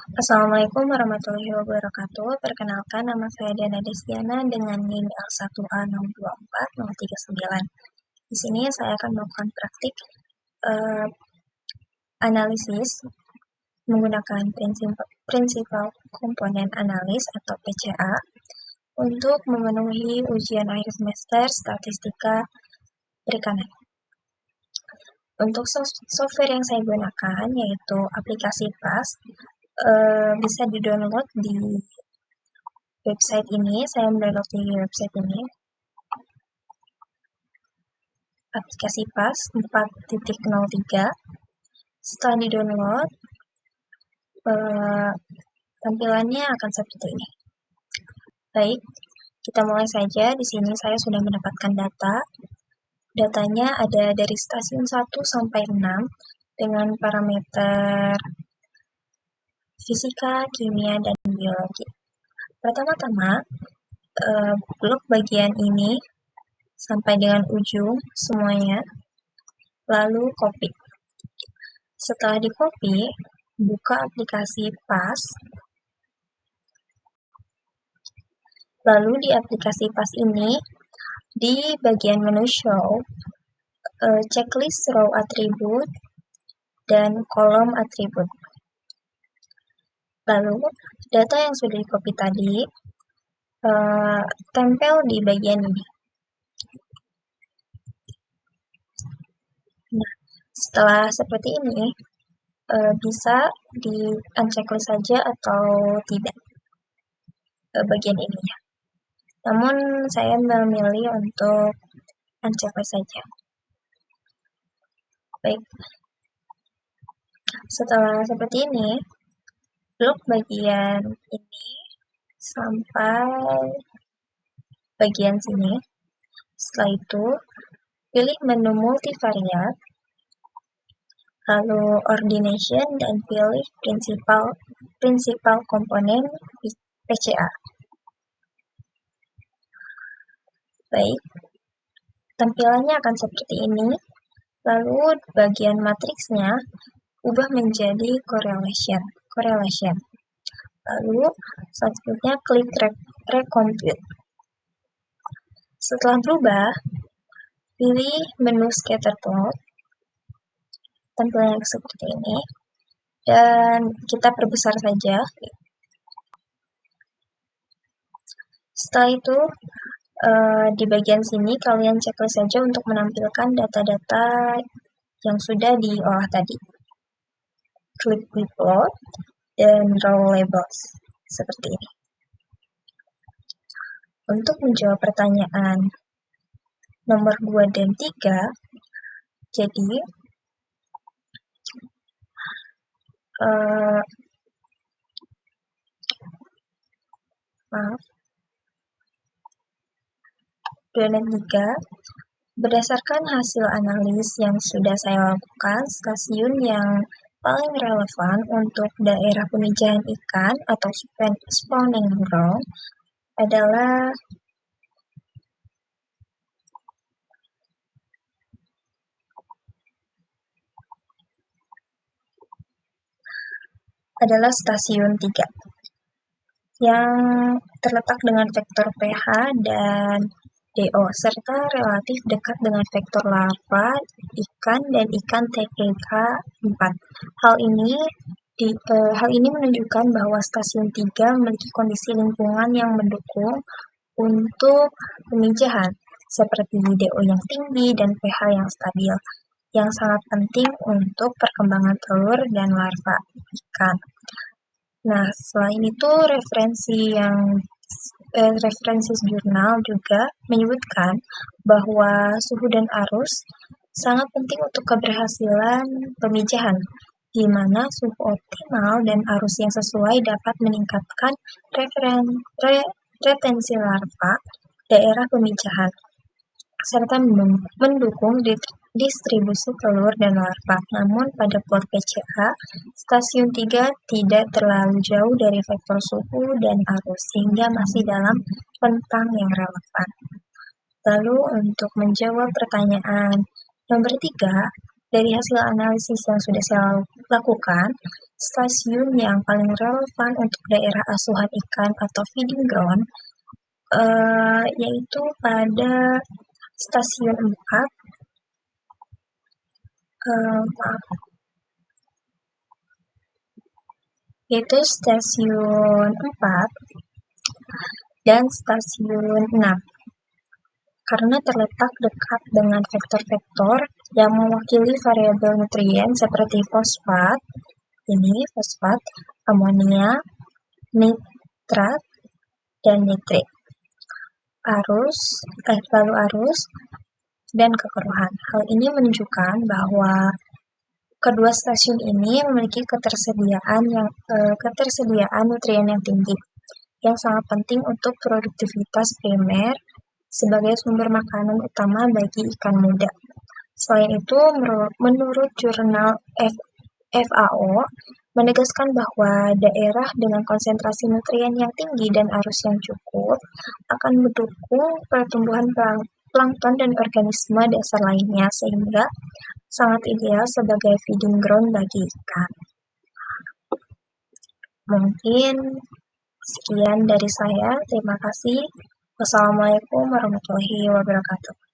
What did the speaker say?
Assalamualaikum warahmatullahi wabarakatuh. Perkenalkan, nama saya Diana Destiana dengan NIM L1A624-039. Di sini saya akan melakukan praktik analisis menggunakan prinsipal komponen analis atau PCA untuk memenuhi ujian akhir semester statistika perikanan. Untuk software yang saya gunakan yaitu aplikasi PAS, bisa di-download di website ini. Saya mendownload di website ini. Aplikasi PAS 4.03. Setelah di-download, tampilannya akan seperti ini. Baik, kita mulai saja. Di sini saya sudah mendapatkan data. Datanya ada dari stasiun 1 sampai 6 dengan parameter fisika, kimia, dan biologi. Pertama-tama, blok bagian ini sampai dengan ujung semuanya, lalu copy. Setelah di copy, buka aplikasi PAS. Lalu di aplikasi PAS ini, di bagian menu show, checklist row atribut dan kolom atribut. Lalu data yang sudah di copy tadi tempel di bagian ini. Nah, setelah seperti ini, bisa di unchecklist saja atau tidak bagian ini ya. Namun saya memilih untuk unchecklist saja. Baik, setelah seperti ini, blok bagian ini sampai bagian sini. Setelah itu, pilih menu multivariat, lalu ordination, dan pilih prinsipal komponen PCA. Baik, tampilannya akan seperti ini. Lalu bagian matriksnya ubah menjadi correlation. Lalu selanjutnya klik recompute. Setelah berubah, pilih menu scatter plot. Tampilannya seperti ini. Dan kita perbesar saja. Setelah itu, di bagian sini kalian checklist saja untuk menampilkan data-data yang sudah diolah tadi. Klik plot dan row labels seperti ini. Untuk menjawab pertanyaan nomor 2 dan 3, jadi maaf, 2 dan 3, berdasarkan hasil analis yang sudah saya lakukan, stasiun yang paling relevan untuk daerah pemijahan ikan atau spawning ground adalah stasiun 3 yang terletak dengan vektor pH dan DO serta relatif dekat dengan vektor larva ikan dan ikan TKK 4. Hal ini menunjukkan bahwa stasiun 3 memiliki kondisi lingkungan yang mendukung untuk pemijahan seperti DO yang tinggi dan pH yang stabil, yang sangat penting untuk perkembangan telur dan larva ikan. Nah, selain itu referensi jurnal juga menyebutkan bahwa suhu dan arus sangat penting untuk keberhasilan pemijahan, di mana suhu optimal dan arus yang sesuai dapat meningkatkan retensi larva daerah pemijahan, serta mendukung distribusi telur dan larva. Namun pada plot PCA, stasiun 3 tidak terlalu jauh dari vektor suhu dan arus, sehingga masih dalam rentang yang relevan. Lalu untuk menjawab pertanyaan nomor 3, dari hasil analisis yang sudah saya lakukan, stasiun yang paling relevan untuk daerah asuhan ikan atau feeding ground, yaitu pada stasiun 4, maaf, yaitu stasiun 4 dan stasiun 6, karena terletak dekat dengan vektor-vektor yang mewakili variabel nutrien seperti fosfat, amonia, nitrat, dan nitrit, lalu arus, dan kekeruhan. Hal ini menunjukkan bahwa kedua stasiun ini memiliki ketersediaan nutrien yang tinggi, yang sangat penting untuk produktivitas primer sebagai sumber makanan utama bagi ikan muda. Selain itu, menurut jurnal FAO, menegaskan bahwa daerah dengan konsentrasi nutrien yang tinggi dan arus yang cukup akan mendukung pertumbuhan plankton dan organisme dasar lainnya, sehingga sangat ideal sebagai feeding ground bagi ikan. Mungkin sekian dari saya. Terima kasih. Wassalamualaikum warahmatullahi wabarakatuh.